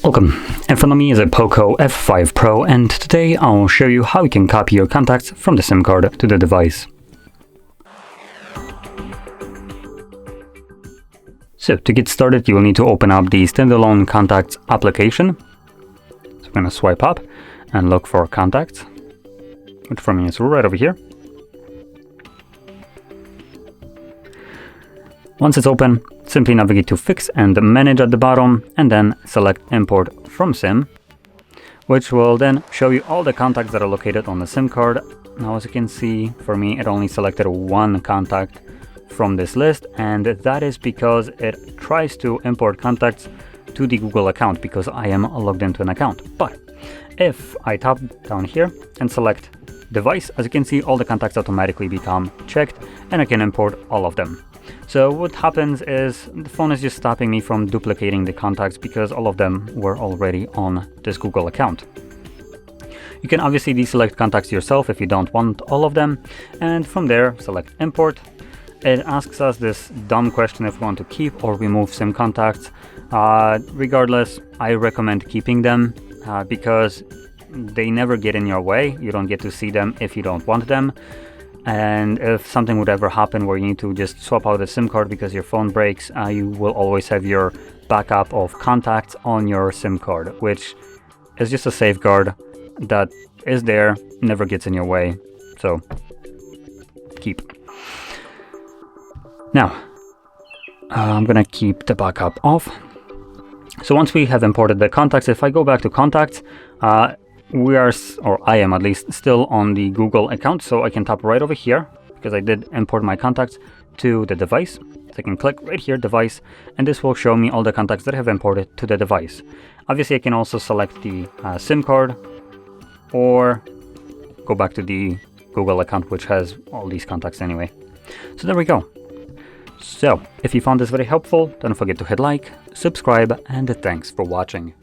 Welcome, in front of me is a POCO F5 Pro, and today I'll show you how you can copy your contacts from the SIM card to the device. So to get started, you will need to open up the standalone contacts application. So I'm going to swipe up and look for contacts, which for me is right over here. Once it's open, simply navigate to Fix and Manage at the bottom, and then select Import from SIM, which will then show you all the contacts that are located on the SIM card. Now, as you can see, for me, it only selected one contact from this list, and that is because it tries to import contacts to the Google account because I am logged into an account. But if I tap down here and select Device, as you can see, all the contacts automatically become checked, and I can import all of them. So what happens is the phone is just stopping me from duplicating the contacts because all of them were already on this Google account. You can obviously deselect contacts yourself if you don't want all of them, and from there select Import. It asks us this dumb question if we want to keep or remove SIM contacts. Regardless, I recommend keeping them because they never get in your way. You don't get to see them if you don't want them. And if something would ever happen where you need to just swap out a SIM card because your phone breaks, you will always have your backup of contacts on your SIM card, which is just a safeguard that is there, never gets in your way. So keep. Now, I'm gonna keep the backup off. So once we have imported the contacts, if I go back to contacts, we are, or I am at least, still on the Google account, so I can tap right over here because I did import my contacts to the device. So I can click right here, device, and this will show me all the contacts that I have imported to the device. Obviously, I can also select the SIM card or go back to the Google account, which has all these contacts anyway. So there we go. So if you found this very helpful, don't forget to hit like, subscribe, and thanks for watching.